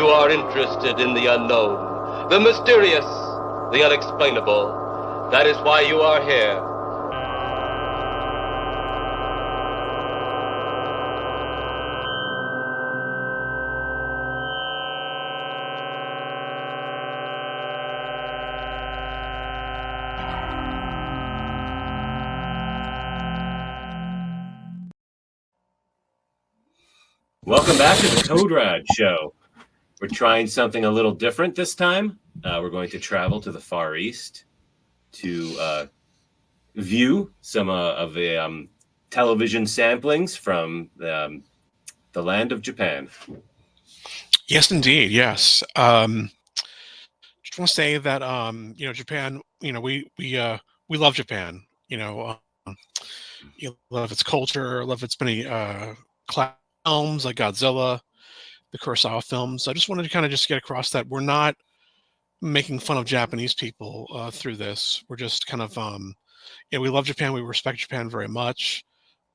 You are interested in the unknown, the mysterious, the unexplainable. That is why you are here. Welcome back to the RAD show. We're trying something a little different this time. We're going to travel to the Far East to view some of the television samplings from the land of Japan. Yes, indeed. Yes. Just want to say that Japan. We love Japan. You love its culture, love its many classic films like Godzilla, the Kurosawa films. I just wanted to kind of just get across that we're not making fun of Japanese people through this. We're just kind of, we love Japan. We respect Japan very much.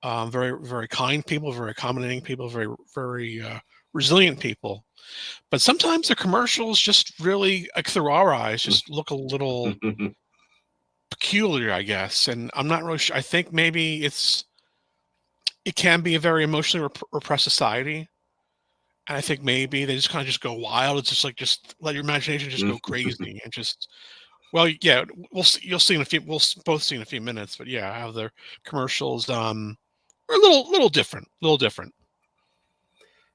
Very, very kind people, very accommodating people, very, very resilient people. But sometimes the commercials just really, like through our eyes, just look a little peculiar, I guess. And I'm not really sure. I think maybe it can be a very emotionally repressed society. And I think maybe they just kind of just go wild. It's just like, just let your imagination just go crazy and just, well, yeah, we'll see. You'll see in a few, we'll both see in a few minutes, but yeah, how their commercials are a little different.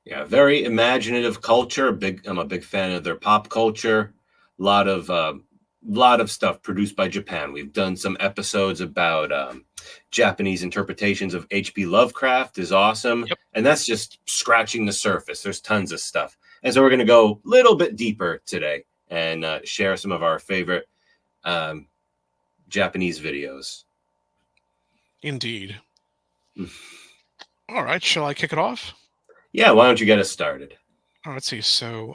Yeah, very imaginative culture. I'm a big fan of their pop culture. A lot of stuff produced by Japan. We've done some episodes about Japanese interpretations of H.P. Lovecraft is awesome. Yep. And that's just scratching the surface. There's tons of stuff. And so we're going to go a little bit deeper today and share some of our favorite Japanese videos. Indeed. All right. Shall I kick it off? Yeah. Why don't you get us started? Oh, let's see. So,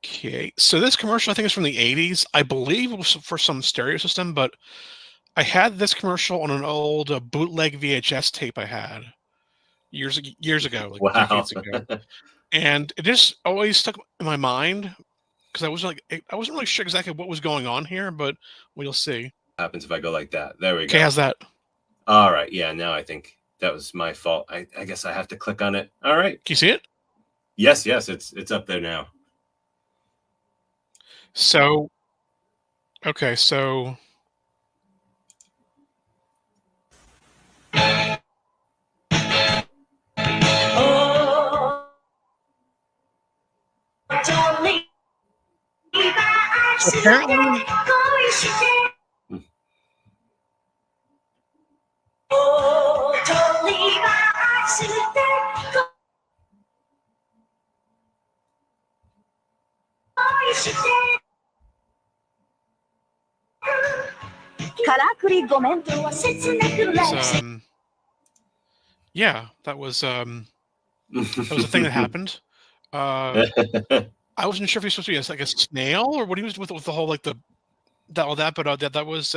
okay. So this commercial, I think, is from the 80s. I believe it was for some stereo system, but I had this commercial on an old bootleg VHS tape I had years ago, like decades ago. And it just always stuck in my mind because I wasn't really sure exactly what was going on here, but we'll see. What happens if I go like that? There we go. Okay, how's that? All right. Yeah, now I think that was my fault. I guess I have to click on it. All right. Can you see it? Yes, it's up there now. So, okay, so apparently yeah, that was a thing that happened. I wasn't sure if he was supposed to be like a snail or what he was with the whole like all that, but that was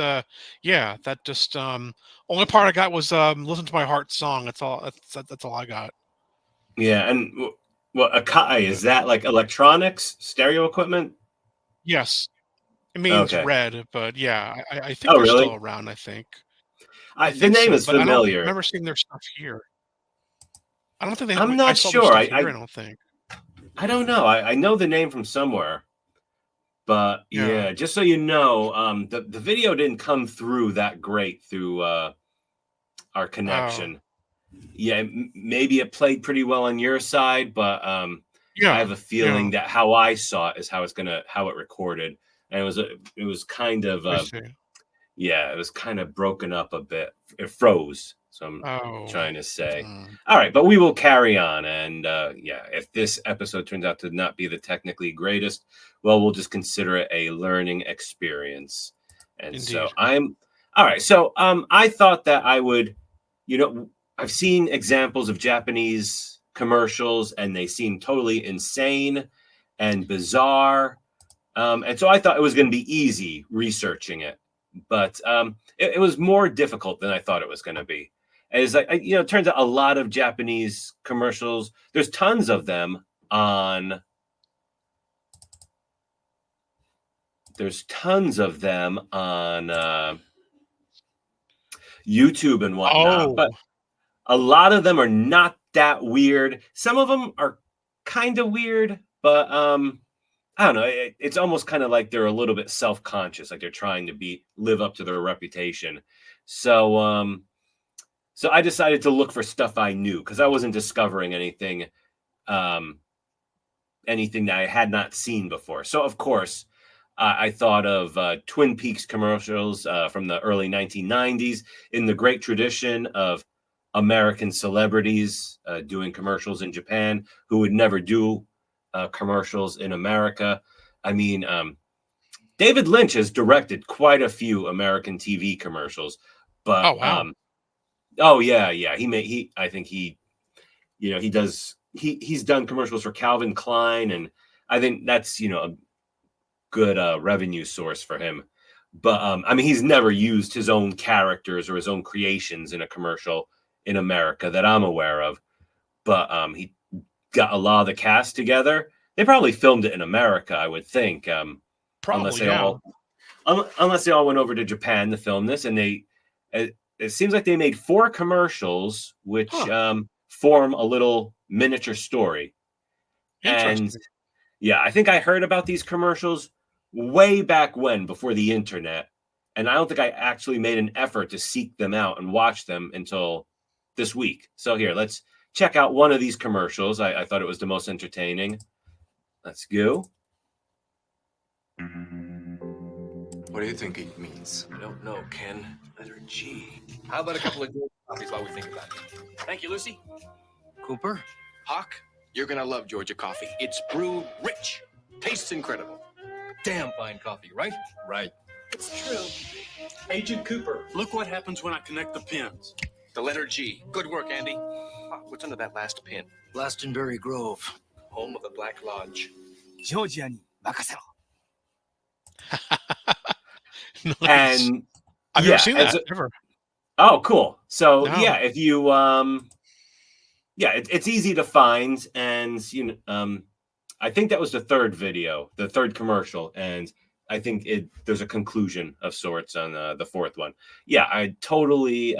yeah, that just only part I got was listen to my heart song. That's all. That's all I got. Yeah, and what Akai is that like electronics stereo equipment? Yes, it means red, but yeah, I think they're still around. I think. The name is familiar. I don't remember seeing their stuff here. I don't think they. I'm not sure. I don't think. I don't know. I know the name from somewhere, but yeah, just so you know, the video didn't come through that great through our connection. Yeah, maybe it played pretty well on your side, but I have a feeling that how I saw it is how it recorded, and it was kind of it was kind of broken up a bit. It froze. So I'm trying to say, all right, but we will carry on. And if this episode turns out to not be the technically greatest, well, we'll just consider it a learning experience. And Indeed. So all right. So I thought that I would, I've seen examples of Japanese commercials and they seem totally insane and bizarre. And so I thought it was going to be easy researching it, but it was more difficult than I thought it was going to be. And it's like, it turns out a lot of Japanese commercials, there's tons of them, on. There's tons of them on YouTube and whatnot, but a lot of them are not that weird. Some of them are kind of weird, but I don't know. It's almost kind of like they're a little bit self-conscious, like they're trying to live up to their reputation. So so I decided to look for stuff I knew because I wasn't discovering anything anything that I had not seen before. So of course, I thought of Twin Peaks commercials from the early 1990s in the great tradition of American celebrities doing commercials in Japan who would never do commercials in America. I mean, David Lynch has directed quite a few American TV commercials, but Oh wow. Oh yeah. I think he he's done commercials for Calvin Klein, and I think that's a good revenue source for him. But I mean, he's never used his own characters or his own creations in a commercial in America that I'm aware of. But he got a lot of the cast together. They probably filmed it in America, I would think. Unless Probably, yeah. unless they all went over to Japan to film this, and it seems like they made 4 commercials, which form a little miniature story. Interesting. And yeah, I think I heard about these commercials way back when, before the internet, and I don't think I actually made an effort to seek them out and watch them until this week. So here, let's check out one of these commercials. I thought it was the most entertaining. Let's go. What do you think it means? I don't know, Ken. Letter G. How about a couple of coffees while we think about it? Thank you, Lucy. Cooper, Hawk, you're gonna love Georgia coffee. It's brewed rich, tastes incredible. damn fine coffee, right? Right. It's true. Agent Cooper, look what happens when I connect the pins. The letter G. Good work, Andy. What's under that last pin? Glastonbury Grove. Home of the Black Lodge. ジョージアに任せろ。 Nice. And I've yeah, never seen that ever. Oh, cool. So No. yeah, if you it's easy to find, and I think that was the third video, the third commercial, and I think there's a conclusion of sorts on the fourth one. Yeah, I totally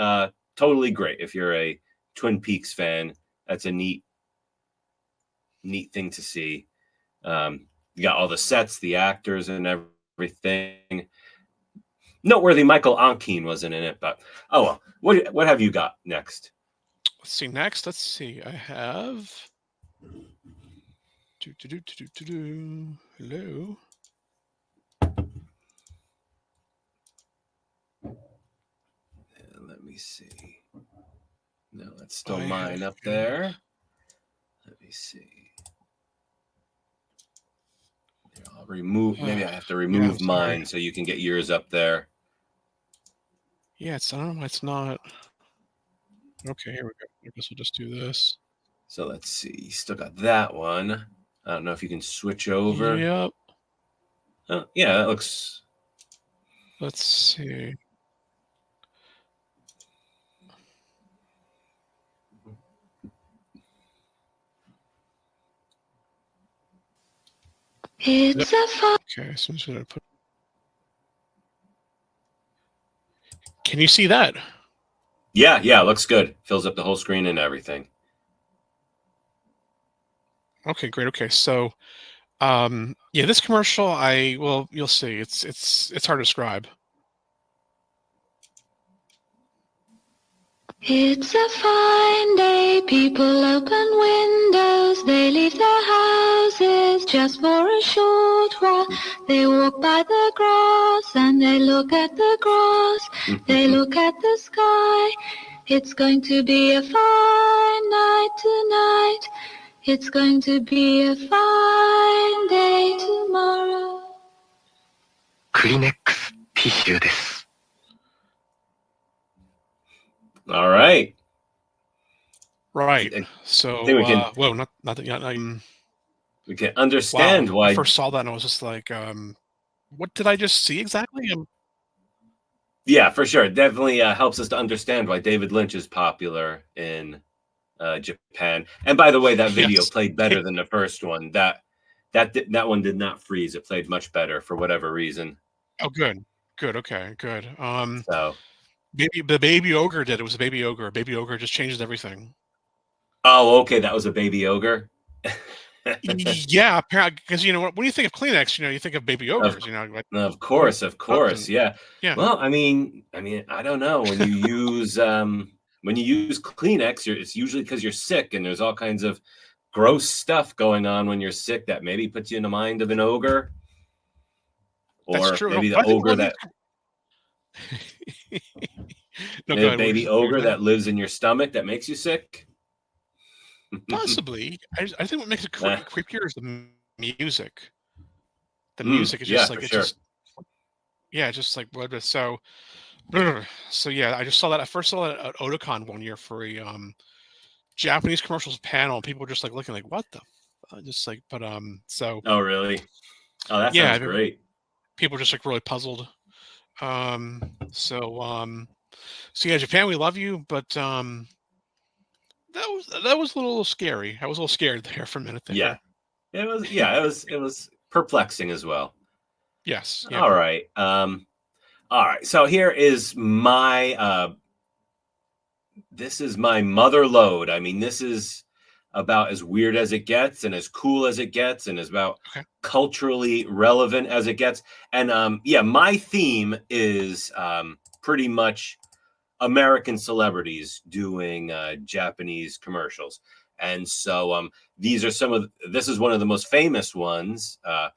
great. If you're a Twin Peaks fan, that's a neat thing to see. You got all the sets, the actors, and everything. Noteworthy, Michael Onkeen wasn't in it, but oh well. What have you got next? Let's see. Next, let's see. I have. Hello. Let me see. No, that's still mine up there. Let me see. Here, I'll remove. Maybe I have to remove mine so you can get yours up there. Yeah, I don't know why it's not. Okay, here we go. I guess we'll just do this. So let's see. You still got that one. I don't know if you can switch over. Yep. Oh, yeah, that looks. Let's see. It's a fun. Okay, so I'm just gonna put. Can you see that? Yeah, it looks good. Fills up the whole screen and everything. Okay, great. Okay, so, yeah, this commercial, you'll see. It's hard to describe. It's a fine day, people open windows, they leave their houses just for a short while. They walk by the grass and they look at the grass, they look at the sky. It's going to be a fine night tonight, it's going to be a fine day tomorrow. クリネックスティッシュです。 All right. Right. So, I think we can- whoa, not that. Yeah, We can understand wow. why. I first saw that and I was just like, what did I just see exactly? Yeah, for sure. It definitely helps us to understand why David Lynch is popular in Japan. And by the way, that video Yes. played better than the first one. That one did not freeze. It played much better for whatever reason. Oh, good. Good. Okay. Good. So, The baby ogre did. It was a baby ogre. Baby ogre just changes everything. oh, okay, that was a baby ogre. Yeah, because you know when you think of Kleenex, you think of baby ogres. Like, Of course, yeah. yeah. Well, I mean, I don't know. When you use Kleenex, it's usually because you're sick, and there's all kinds of gross stuff going on when you're sick that maybe puts you in the mind of an ogre, or That's true. maybe No, the I think ogre that no, maybe go a ahead. baby ogre that lives in your stomach that makes you sick. Possibly. I think what makes it creepier is the music. The Mm, music is yeah, just for like sure. it's just like what so. So yeah, I just saw that. I first saw that at Otakon one year for a Japanese commercials panel. And people were just like looking like, what the, just like, but so Oh, really? Oh, that yeah, sounds great. people were just like really puzzled. So yeah, Japan, we love you, but that was a little scary. I was a little scared there for a minute there. Yeah, it was. Yeah, it was perplexing as well. Yes. Yeah. All right. All right. So here is my this is my mother lode. I mean, this is about as weird as it gets and as cool as it gets and as about culturally relevant as it gets. And yeah, my theme is pretty much American celebrities doing Japanese commercials. And so these are this is one of the most famous ones. I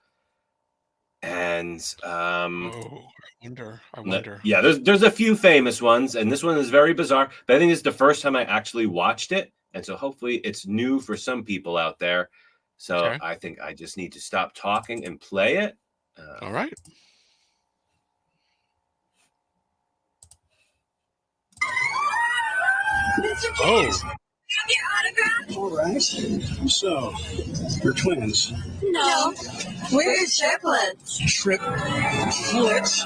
wonder. Yeah, there's a few famous ones, and this one is very bizarre. But I think it's the first time I actually watched it, and so hopefully it's new for some people out there. So I think I just need to stop talking and play it. All right. Oh. All right. So, you're twins. No, we're triplets. Triplets?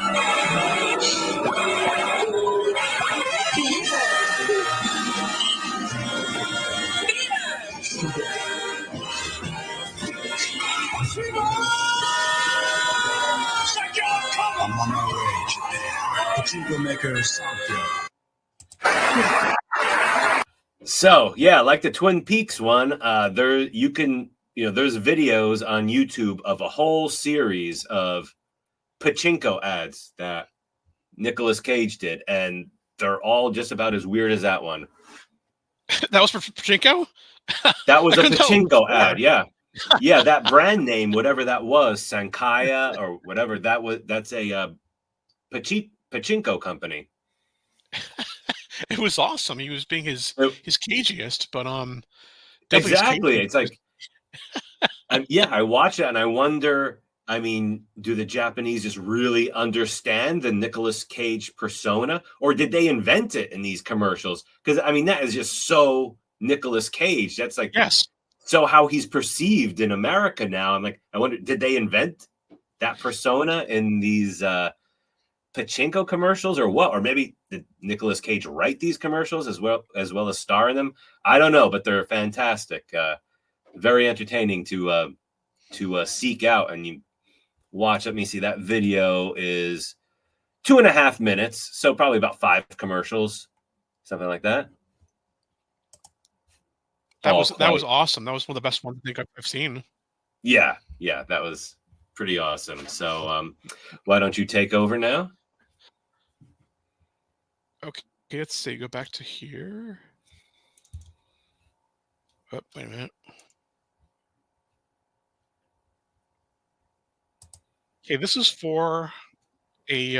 I'm on my way, Japan. The truth will make her sound good. So yeah, like the Twin Peaks one, there's videos on YouTube of a whole series of pachinko ads that Nicolas Cage did, and they're all just about as weird as that one. That was for pachinko? That was a pachinko ad, yeah. Yeah, that brand name, whatever that was, Sankaya or whatever that's a pachinko company. It was awesome. He was being his cagiest, but exactly. It's like, yeah, I watch it and I wonder. I mean, do the Japanese just really understand the Nicolas Cage persona, or did they invent it in these commercials? Because I mean, that is just so Nicolas Cage. That's like so how he's perceived in America now. I'm like, I wonder, did they invent that persona in these pachinko commercials or what? Or maybe did Nicolas Cage write these commercials as well as star in them? I don't know, but they're fantastic. Very entertaining to seek out, and you watch. Let me see, that video is 2.5 minutes, so probably about 5 commercials, something like that. That was awesome. That was one of the best ones I think I've seen. Yeah, that was pretty awesome. So why don't you take over now? Okay, let's see. Go back to here. Oh, wait a minute. Okay, this is for a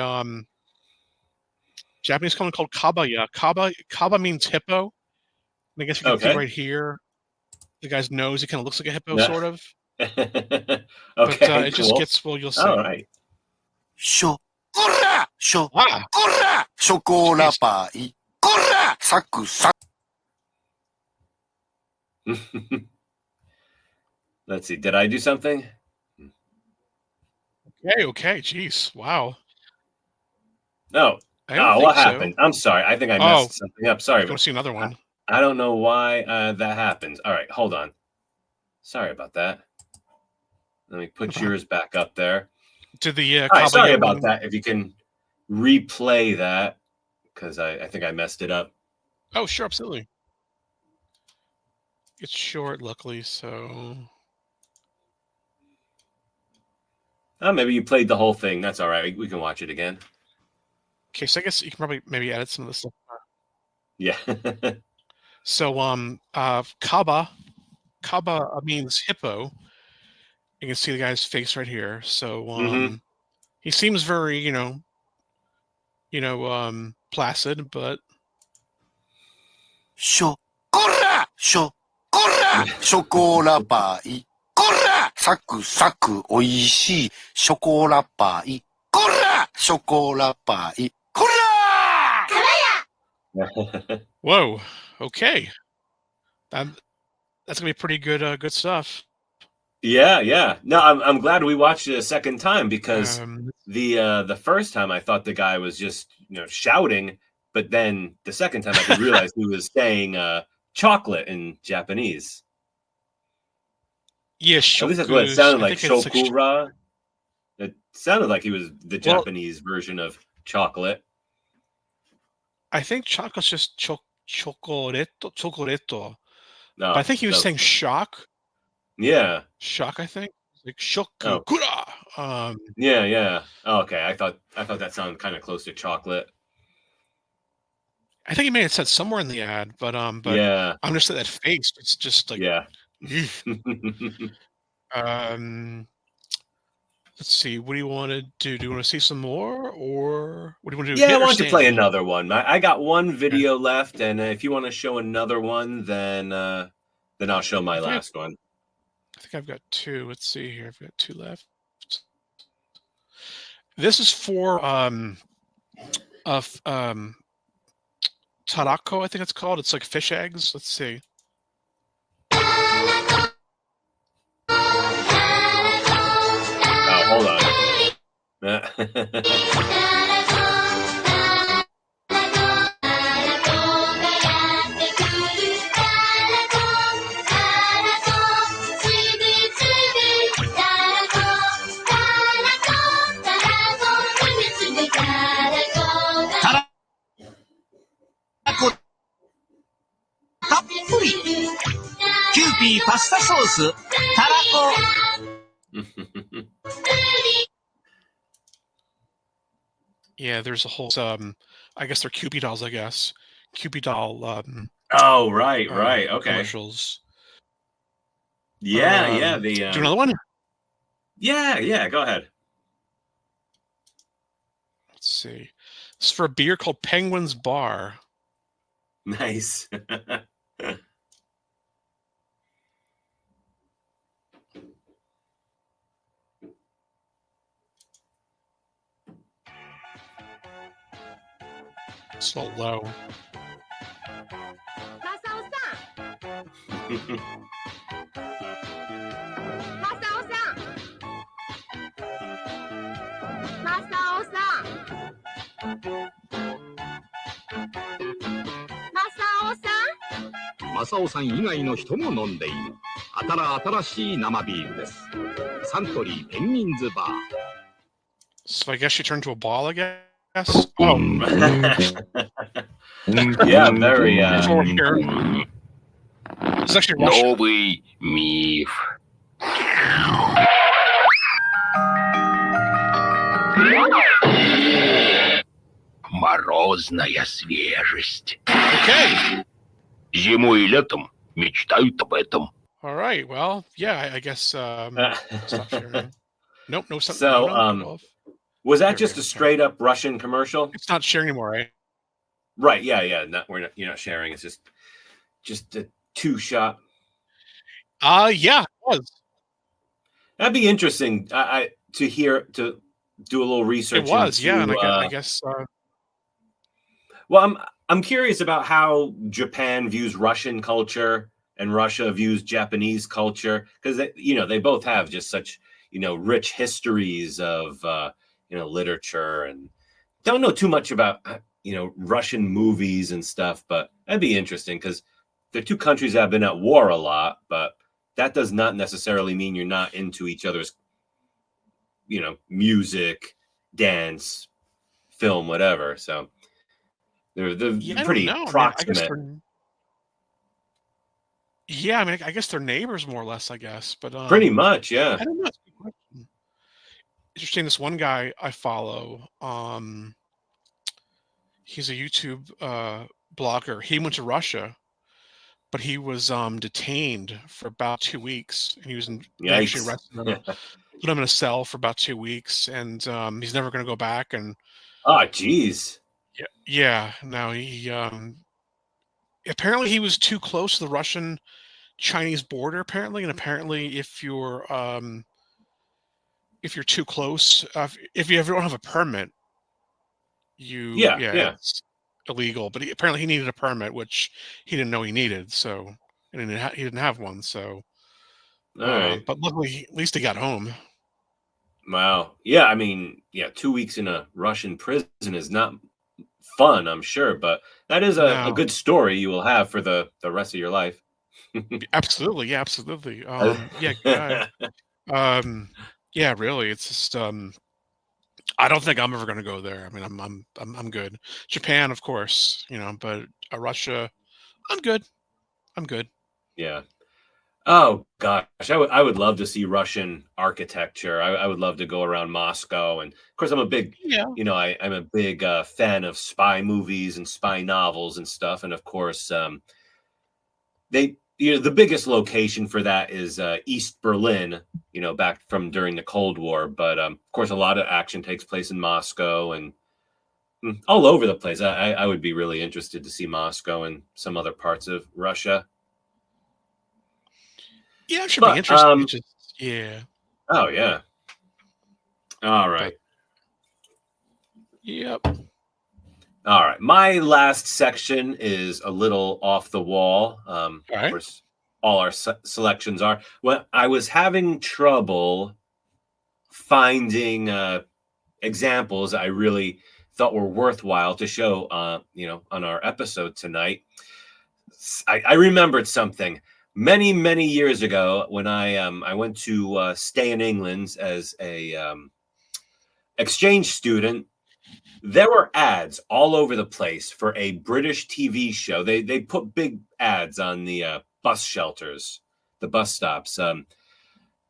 Japanese company called Kabaya. Kaba means hippo. And I guess you can see right here, the guy's nose. He kind of looks like a hippo, sort of. Okay, but it just gets, well, you'll see. All right. Let's see. Did I do something? Okay. Jeez. Wow. No. Oh, what happened? I'm sorry. I think I messed something up. Sorry. I want to see another one. I don't know why that happens. All right, hold on. Sorry about that. Let me put yours back up there. To the All right, sorry about one. that. If you can replay that, because I think I messed it up. Oh, sure, absolutely. It's short, luckily, so... Oh, maybe you played the whole thing. That's all right. We can watch it again. Okay, so I guess you can probably maybe edit some of this stuff. Yeah. So, Kaba means hippo. You can see the guy's face right here. So, he seems very, placid, but ショコラパイ。こらサクサクおいしいショコラパイ。こらショコラパイ。こら whoa, okay. That's gonna be pretty good, good stuff. Yeah. No, I'm glad we watched it a second time because Um, the first time I thought the guy was just shouting, but then the second time I could realize he was saying chocolate in Japanese. yeah, At least that's what it sounded like. it's like Shokura. It sounded like he was the Japanese version of chocolate. I think chocolate's just chocolatto. No, But I think he was saying shock. Yeah. Shock, I think. Like shokura. Yeah. Oh, okay. I thought that sounded kind of close to chocolate. I think he may have said somewhere in the ad, but Yeah. I'm just at that face. It's just like Yeah. Let's see. What do you want to do? Do you want to see some more, or what do you want to do? Yeah, I want to play another one. I got one video left, and if you want to show another one, then I'll show my last one. I think I've got two. Let's see here. I've got two left. This is for tarako, I think it's called. It's like fish eggs. Let's see. Oh, hold on. Kewpie パスタソース、たらこ。Yeah, there's a whole I guess they're Kewpie dolls, I guess. Kewpie doll oh, right. Okay. Commercials. Yeah, do another one? Yeah, go ahead. Let's see. It's for a beer called Penguin's Bar. Nice. It's a little low. Masao さん以外の人も飲んでいる新しい生ビールです。サントリーペンギンズバー。 So I guess she turned to a ball, I guess. Oh. Yeah, very. It's actually Russian. Новый миф. Морозная свежесть. Okay. Зимой и летом мечтают об этом. All right. Well, yeah, I guess. Stop sharing. Nope. No. So, was that just a straight up Russian commercial? It's not sharing anymore, right? Right. Yeah. You're not sharing. It's just a two-shot. Yeah, it was. That'd be interesting. To do a little research. It was. Into, yeah, and I guess. Well, I'm curious about how Japan views Russian culture and Russia views Japanese culture, because they both have just such rich histories of literature, and don't know too much about Russian movies and stuff, but that'd be interesting because they're two countries that have been at war a lot, but that does not necessarily mean you're not into each other's, music, dance, film, whatever. So they're I pretty don't know. proximate. I guess they're neighbors more or less, I guess. But Pretty much, yeah. I don't know. It's a good question. Interesting. This one guy I follow, he's a YouTube blogger. He went to Russia, but he was detained for about 2 weeks, and he was they actually arrested him, put him in a cell for about 2 weeks, and he's never going to go back. And oh, geez. Yeah. Now he apparently he was too close to the Russian-Chinese border. Apparently, and apparently, if you're too close, if you ever don't have a permit, it's illegal. But apparently he needed a permit, which he didn't know he needed. So, and he didn't have one. So, all right. But luckily, at least he got home. Wow. Yeah. I mean, 2 weeks in a Russian prison is not fun, I'm sure, but that is a good story you will have for the rest of your life. Absolutely. Yeah. Absolutely. Yeah. Really. It's just. I don't think I'm ever going to go there. I mean, I'm good. Japan, of course, but Russia, I'm good. Yeah. Oh gosh, I would love to see Russian architecture. I would love to go around Moscow, and of course, I'm a big, I'm a big fan of spy movies and spy novels and stuff. And of course, the biggest location for that is East Berlin. Back from during the Cold War. But of course, a lot of action takes place in Moscow and all over the place. I would be really interested to see Moscow and some other parts of Russia. Yeah, it should be interesting. Yeah. Oh, yeah. All right. Yep. All right. My last section is a little off the wall. All right. Of course, all our selections are. Well, I was having trouble finding examples I really thought were worthwhile to show, on our episode tonight. I remembered something. Many, many years ago, when I went to stay in England as a exchange student, there were ads all over the place for a British TV show. They put big ads on the bus shelters, the bus stops.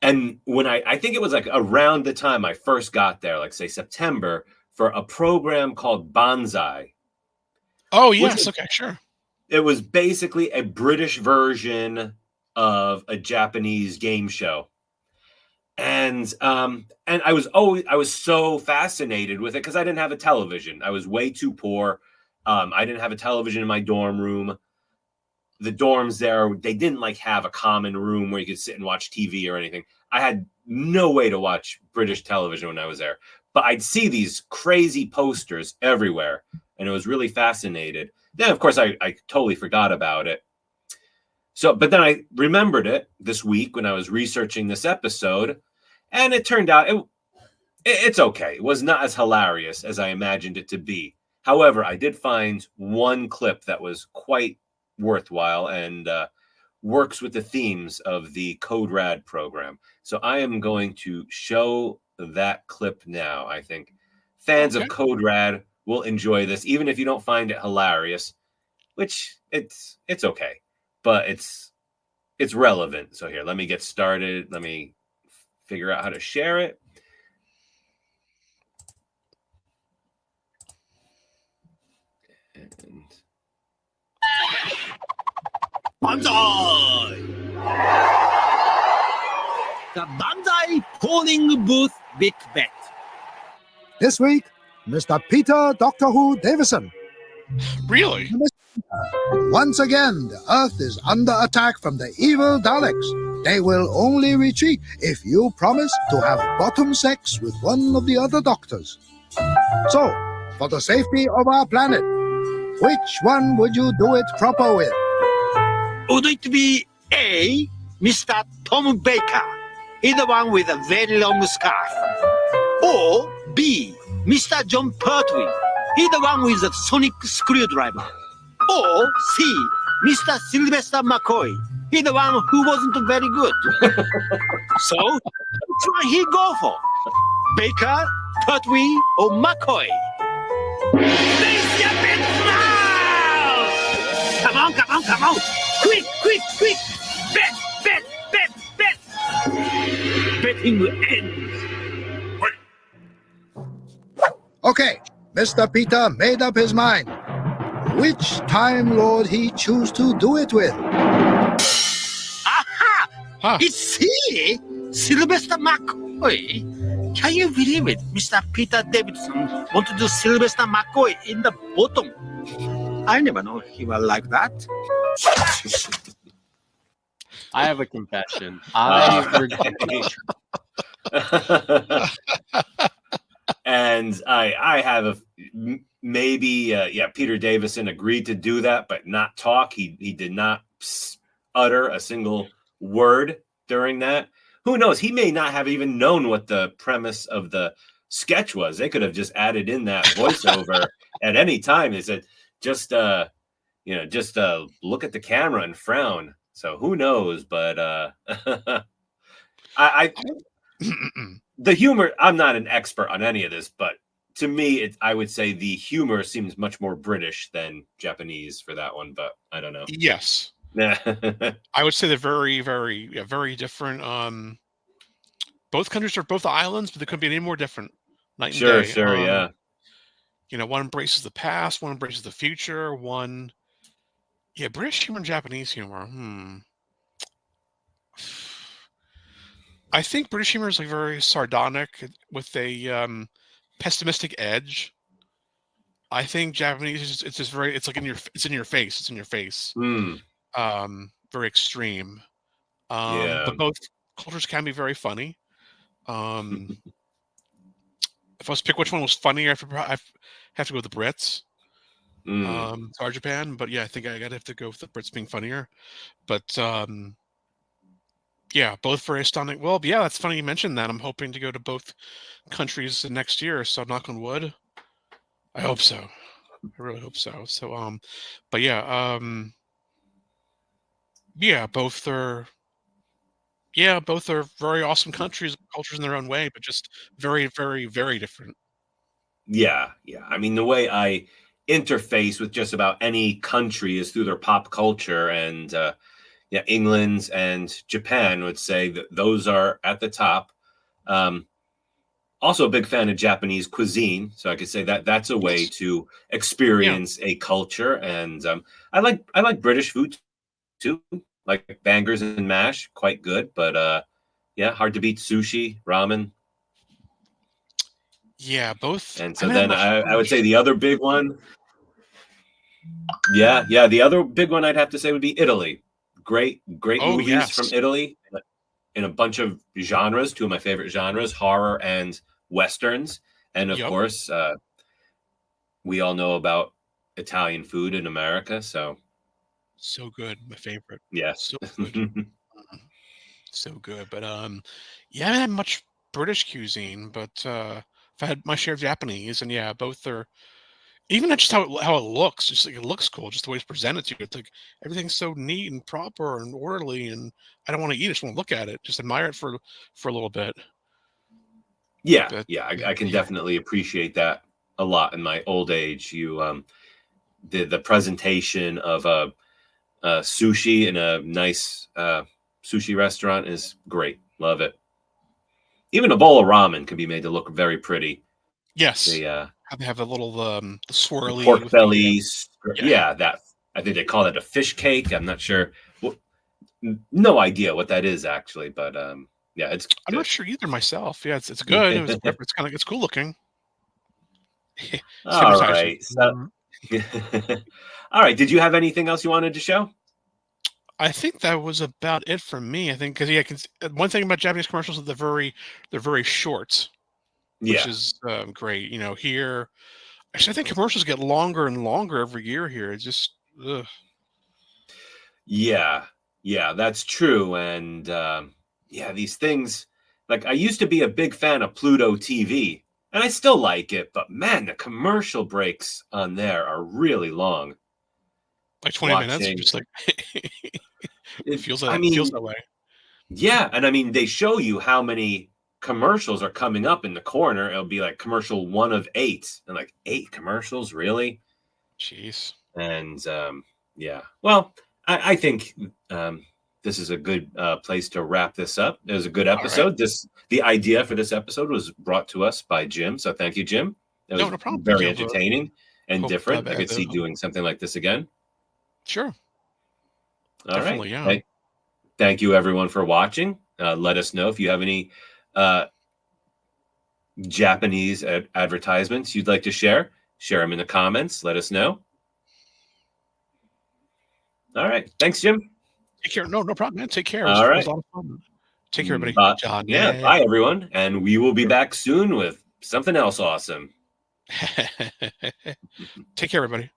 And when I think it was like around the time I first got there, like say September, for a program called Banzai. Oh, yes. Okay, sure. It was basically a British version of a Japanese game show. And I was so fascinated with it because I didn't have a television. I was way too poor. I didn't have a television in my dorm room. The dorms there, they didn't have a common room where you could sit and watch TV or anything. I had no way to watch British television when I was there. But I'd see these crazy posters everywhere, and it was really fascinated. Then, of course, I totally forgot about it. So, but then I remembered it this week when I was researching this episode, and it turned out it's okay. It was not as hilarious as I imagined it to be. However, I did find one clip that was quite worthwhile and works with the themes of the Code RAD program. So I am going to show that clip now. I think fans of Code RAD will enjoy this, even if you don't find it hilarious, which it's okay, but it's relevant. So here, let me get started. Let me figure out how to share it. And Banzai! The Banzai polling booth big bet. This week, Mr. Peter Doctor Who Davison. Really? Once again, the Earth is under attack from the evil Daleks. They will only retreat if you promise to have bottom sex with one of the other doctors. So, for the safety of our planet, which one would you do it proper with? Would it be A, Mr. Tom Baker? He's the one with a very long scarf. Or B, Mr. John Pertwee? He's the one with a sonic screwdriver. Or C, Mr. Sylvester McCoy. He's the one who wasn't very good. So, which one he go for? Baker, Pertwee, or McCoy? Face your big mouth! Come on, come on, come on! Quick, quick, quick! Bet, bet, bet, bet! Betting ends. Okay, Mr. Peter made up his mind. Which Time Lord he choose to do it with? Aha! It's he! Sylvester McCoy! Can you believe it? Mr. Peter Davidson want to do Sylvester McCoy in the bottom. I never know he was like that. I have a confession. I forget. And I have maybe Peter Davison agreed to do that, but not talk. He did not utter a single word during that. Who knows? He may not have even known what the premise of the sketch was. They could have just added in that voiceover at any time. They said, just look at the camera and frown. So who knows? But I the humor, I'm not an expert on any of this, but to me, I would say the humor seems much more British than Japanese for that one, but I don't know. Yes. I would say they're very, very, very different. Both countries are both islands, but they couldn't be any more different. Night and day. Sure, yeah. One embraces the past, one embraces the future, one. Yeah, British humor and Japanese humor. I think British humor is like very sardonic with a pessimistic edge. I think Japanese it's just very, it's in your face. It's in your face. Very extreme. But both cultures can be very funny. If I was to pick which one was funnier, I have to go with the Brits. Or Japan, but yeah, I think I gotta have to go with the Brits being funnier. But yeah, both very stunning. Well, yeah, that's funny you mentioned that. I'm hoping to go to both countries next year, so knock on wood. I hope so. I really hope so. So but yeah, both are very awesome countries, cultures in their own way, but just very, very, very different. Yeah. I mean, the way I interface with just about any country is through their pop culture, and England and Japan would say that those are at the top. Also a big fan of Japanese cuisine, so I could say that that's a way to experience a culture. And I like British food too, like bangers and mash, quite good. But hard to beat sushi, ramen. Yeah, both. And so then I would say the other big one. Yeah. The other big one I'd have to say would be Italy. Great movies from Italy in a bunch of genres. Two of my favorite genres, horror and westerns. And of course, we all know about Italian food in America. So good. My favorite. Yes. So good. So good. But I haven't had much British cuisine, but I've had my share of Japanese, and both are. Even just how it looks, just like it looks cool, just the way it's presented to you. It's like everything's so neat and proper and orderly, and I don't want to eat it, I just want to look at it, just admire it for a little bit. I can definitely appreciate that a lot in my old age. You the presentation of a sushi in a nice sushi restaurant is great. Love it. Even a bowl of ramen can be made to look very pretty. Yes. They have a little the swirly pork bellies. That I think they call it a fish cake. I'm not sure. No idea what that is actually, but it's. I'm not sure either myself. Yeah, it's good. It's cool looking. All right. All right. Did you have anything else you wanted to show? I think that was about it for me. I think because one thing about Japanese commercials is they're very short, which is great. Here, actually, I think commercials get longer and longer every year here. It's just, ugh. Yeah, that's true. And these things, like I used to be a big fan of Pluto TV, and I still like it, but man, the commercial breaks on there are really long. Like 20 minutes, watching. just like it feels I that mean, feels that way. Yeah, and I mean, they show you how many commercials are coming up in the corner. It'll be like commercial 1 of 8, and like 8 commercials, really? Jeez. And yeah, well, I think this is a good place to wrap this up. It was a good episode. Right. The idea for this episode was brought to us by Jim, so thank you, Jim. It was No problem. very Thank you. entertaining and Hope different. I that- could see doing something like this again. Sure. All Definitely, right. yeah. Thank you, everyone, for watching. Let us know if you have any Japanese advertisements you'd like to share. Share them in the comments. Let us know. All right. Thanks, Jim. Take care. No problem, man. Take care. All It right. was a lot of fun. Take care, everybody. Bye. Yeah. Bye, everyone. And we will be back soon with something else awesome. Take care, everybody.